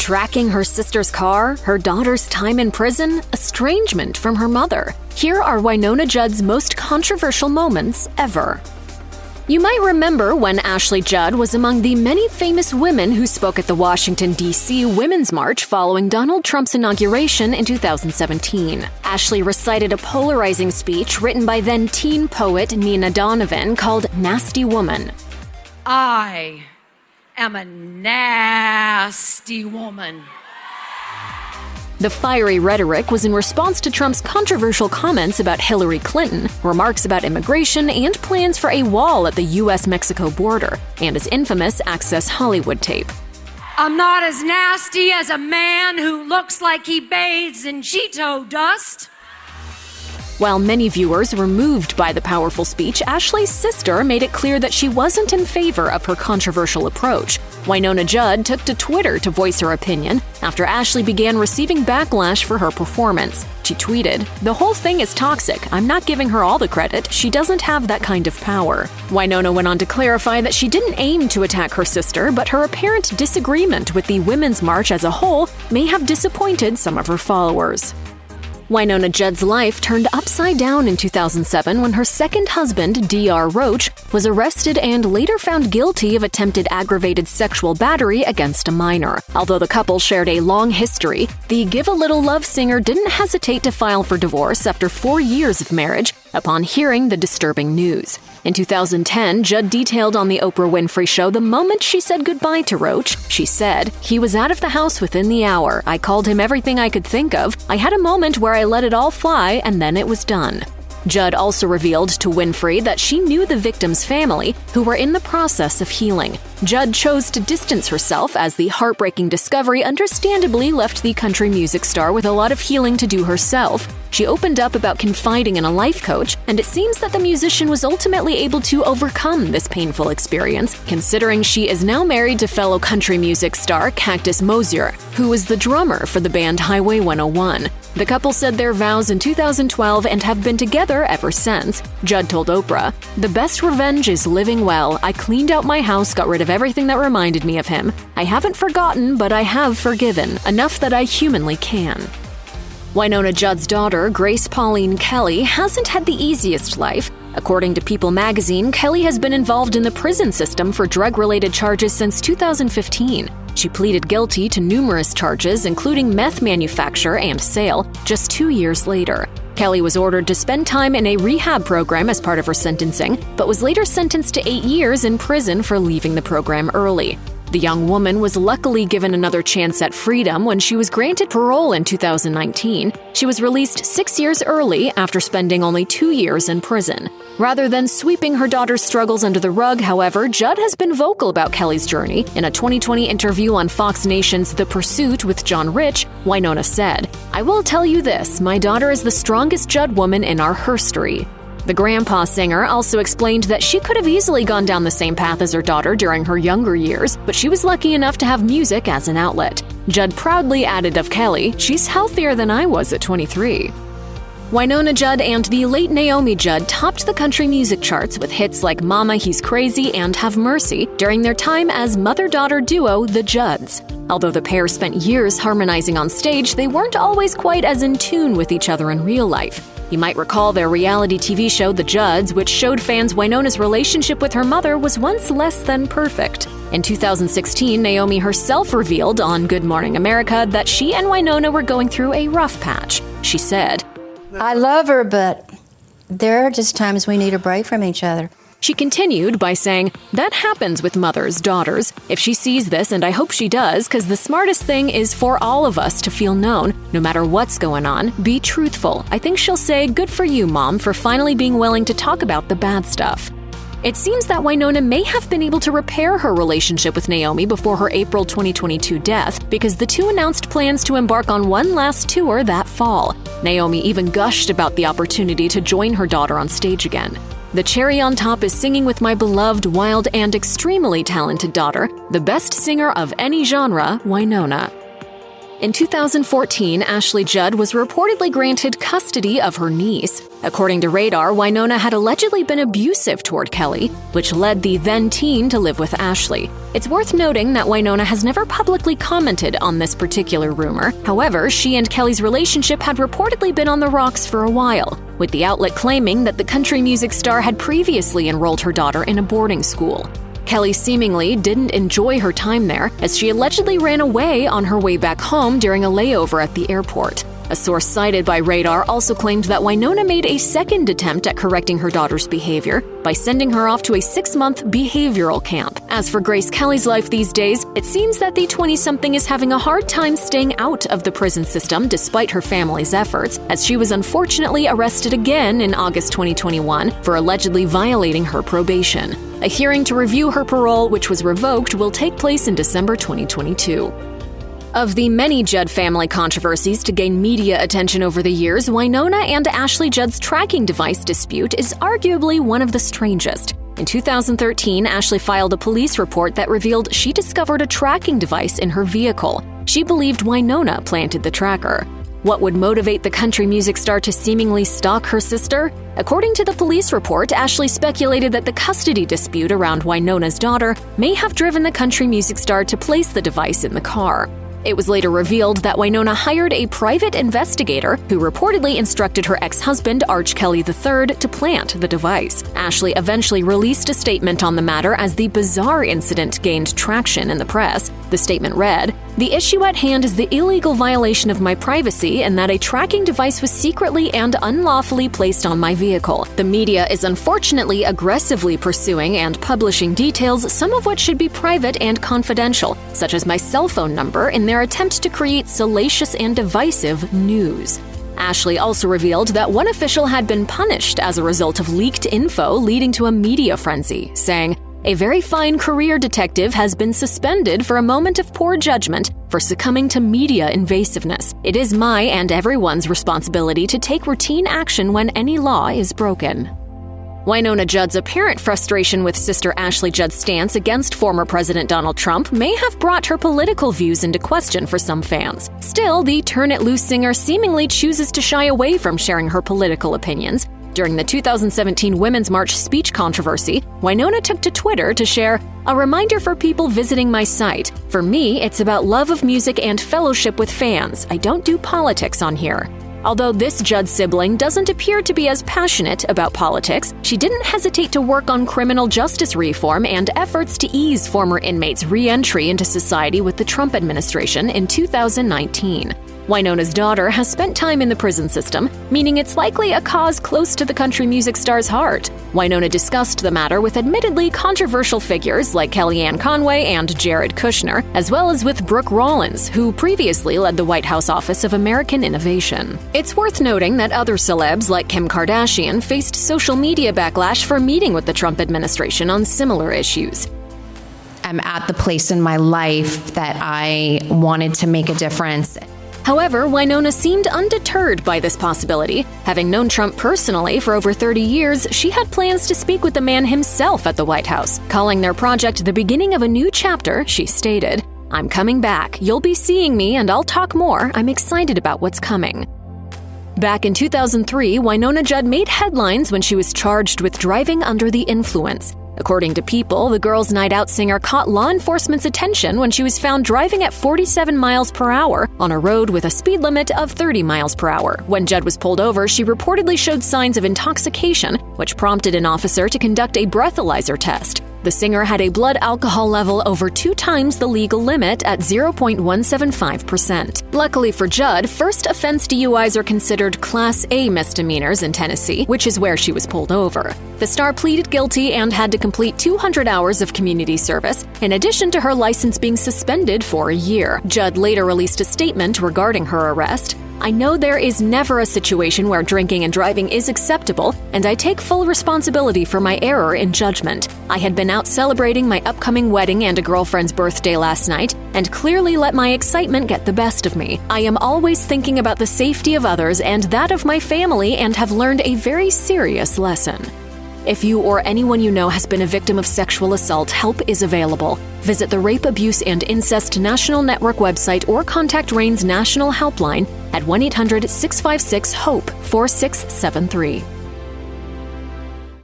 Tracking her sister's car, her daughter's time in prison, estrangement from her mother. Here are Wynonna Judd's most controversial moments ever. You might remember when Ashley Judd was among the many famous women who spoke at the Washington, D.C. Women's March following Donald Trump's inauguration in 2017. Ashley recited a polarizing speech written by then-teen poet Nina Donovan called Nasty Woman. I am a nasty woman. The fiery rhetoric was in response to Trump's controversial comments about Hillary Clinton, remarks about immigration, and plans for a wall at the U.S.-Mexico border, and his infamous Access Hollywood tape. I'm not as nasty as a man who looks like he bathes in Cheeto dust. While many viewers were moved by the powerful speech, Ashley's sister made it clear that she wasn't in favor of her controversial approach. Wynonna Judd took to Twitter to voice her opinion after Ashley began receiving backlash for her performance. She tweeted, "The whole thing is toxic. I'm not giving her all the credit. She doesn't have that kind of power." Wynonna went on to clarify that she didn't aim to attack her sister, but her apparent disagreement with the Women's March as a whole may have disappointed some of her followers. Wynonna Judd's life turned upside down in 2007 when her second husband, D.R. Roach, was arrested and later found guilty of attempted aggravated sexual battery against a minor. Although the couple shared a long history, the Give a Little Love singer didn't hesitate to file for divorce after 4 years of marriage upon hearing the disturbing news. In 2010, Judd detailed on The Oprah Winfrey Show the moment she said goodbye to Roach. She said, "He was out of the house within the hour. I called him everything I could think of. I had a moment where I let it all fly, and then it was done." Judd also revealed to Winfrey that she knew the victim's family, who were in the process of healing. Judd chose to distance herself as the heartbreaking discovery understandably left the country music star with a lot of healing to do herself. She opened up about confiding in a life coach, and it seems that the musician was ultimately able to overcome this painful experience, considering she is now married to fellow country music star Cactus Mosier, who was the drummer for the band Highway 101. The couple said their vows in 2012 and have been together ever since. Judd told Oprah, "The best revenge is living well. I cleaned out my house, got rid of everything that reminded me of him. I haven't forgotten, but I have forgiven, enough that I humanly can." Wynonna Judd's daughter, Grace Pauline Kelly, hasn't had the easiest life. According to People magazine, Kelly has been involved in the prison system for drug-related charges since 2015. She pleaded guilty to numerous charges, including meth manufacture and sale, just 2 years later. Kelly was ordered to spend time in a rehab program as part of her sentencing, but was later sentenced to 8 years in prison for leaving the program early. The young woman was luckily given another chance at freedom when she was granted parole in 2019. She was released 6 years early after spending only 2 years in prison. Rather than sweeping her daughter's struggles under the rug, however, Judd has been vocal about Kelly's journey. In a 2020 interview on Fox Nation's The Pursuit with John Rich, Wynonna said, "I will tell you this, my daughter is the strongest Judd woman in our herstory." The grandpa singer also explained that she could have easily gone down the same path as her daughter during her younger years, but she was lucky enough to have music as an outlet. Judd proudly added of Kelly, "She's healthier than I was at 23. Wynonna Judd and the late Naomi Judd topped the country music charts with hits like Mama, He's Crazy and Have Mercy during their time as mother-daughter duo The Judds. Although the pair spent years harmonizing on stage, they weren't always quite as in tune with each other in real life. You might recall their reality TV show The Judds, which showed fans Wynonna's relationship with her mother was once less than perfect. In 2016, Naomi herself revealed on Good Morning America that she and Wynonna were going through a rough patch. She said, "I love her, but there are just times we need a break from each other." She continued by saying, "That happens with mothers, daughters. If she sees this, and I hope she does, because the smartest thing is for all of us to feel known, no matter what's going on, be truthful. I think she'll say, 'Good for you, Mom, for finally being willing to talk about the bad stuff.'" It seems that Wynonna may have been able to repair her relationship with Naomi before her April 2022 death, because the two announced plans to embark on one last tour that fall. Naomi even gushed about the opportunity to join her daughter on stage again. "The cherry on top is singing with my beloved, wild, and extremely talented daughter, the best singer of any genre, Wynonna." In 2014, Ashley Judd was reportedly granted custody of her niece. According to Radar, Wynonna had allegedly been abusive toward Kelly, which led the then-teen to live with Ashley. It's worth noting that Wynonna has never publicly commented on this particular rumor. However, she and Kelly's relationship had reportedly been on the rocks for a while, with the outlet claiming that the country music star had previously enrolled her daughter in a boarding school. Kelly seemingly didn't enjoy her time there, as she allegedly ran away on her way back home during a layover at the airport. A source cited by Radar also claimed that Wynonna made a second attempt at correcting her daughter's behavior by sending her off to a 6-month behavioral camp. As for Grace Kelly's life these days, it seems that the 20-something is having a hard time staying out of the prison system despite her family's efforts, as she was unfortunately arrested again in August 2021 for allegedly violating her probation. A hearing to review her parole, which was revoked, will take place in December 2022. Of the many Judd family controversies to gain media attention over the years, Wynonna and Ashley Judd's tracking device dispute is arguably one of the strangest. In 2013, Ashley filed a police report that revealed she discovered a tracking device in her vehicle. She believed Wynonna planted the tracker. What would motivate the country music star to seemingly stalk her sister? According to the police report, Ashley speculated that the custody dispute around Wynonna's daughter may have driven the country music star to place the device in the car. It was later revealed that Wynonna hired a private investigator who reportedly instructed her ex-husband, Arch Kelly III, to plant the device. Ashley eventually released a statement on the matter as the bizarre incident gained traction in the press. The statement read, "The issue at hand is the illegal violation of my privacy and that a tracking device was secretly and unlawfully placed on my vehicle. The media is unfortunately aggressively pursuing and publishing details, some of which should be private and confidential, such as my cell phone number, in their attempt to create salacious and divisive news." Ashley also revealed that one official had been punished as a result of leaked info leading to a media frenzy, saying, "A very fine career detective has been suspended for a moment of poor judgment for succumbing to media invasiveness. It is my and everyone's responsibility to take routine action when any law is broken." Wynonna Judd's apparent frustration with sister Ashley Judd's stance against former President Donald Trump may have brought her political views into question for some fans. Still, the Turn It Loose singer seemingly chooses to shy away from sharing her political opinions. During the 2017 Women's March speech controversy, Wynonna took to Twitter to share, "A reminder for people visiting my site. For me, it's about love of music and fellowship with fans. I don't do politics on here." Although this Judd sibling doesn't appear to be as passionate about politics, she didn't hesitate to work on criminal justice reform and efforts to ease former inmates' re-entry into society with the Trump administration in 2019. Wynonna's daughter has spent time in the prison system, meaning it's likely a cause close to the country music star's heart. Wynonna discussed the matter with admittedly controversial figures like Kellyanne Conway and Jared Kushner, as well as with Brooke Rollins, who previously led the White House Office of American Innovation. It's worth noting that other celebs like Kim Kardashian faced social media backlash for meeting with the Trump administration on similar issues. I'm at the place in my life that I wanted to make a difference. However, Wynonna seemed undeterred by this possibility. Having known Trump personally for over 30 years, she had plans to speak with the man himself at the White House. Calling their project the beginning of a new chapter, she stated, "I'm coming back. You'll be seeing me and I'll talk more. I'm excited about what's coming." Back in 2003, Wynonna Judd made headlines when she was charged with driving under the influence. According to People, the Girls' Night Out singer caught law enforcement's attention when she was found driving at 47 miles per hour on a road with a speed limit of 30 miles per hour. When Judd was pulled over, she reportedly showed signs of intoxication, which prompted an officer to conduct a breathalyzer test. The singer had a blood alcohol level over 2 times the legal limit at 0.175%. Luckily for Judd, first offense DUIs are considered Class A misdemeanors in Tennessee, which is where she was pulled over. The star pleaded guilty and had to complete 200 hours of community service, in addition to her license being suspended for a year. Judd later released a statement regarding her arrest. "I know there is never a situation where drinking and driving is acceptable, and I take full responsibility for my error in judgment. I had been out celebrating my upcoming wedding and a girlfriend's birthday last night, and clearly let my excitement get the best of me. I am always thinking about the safety of others and that of my family and have learned a very serious lesson." If you or anyone you know has been a victim of sexual assault, help is available. Visit the Rape, Abuse, and Incest National Network website or contact RAIN's national helpline at 1-800-656-HOPE 4673.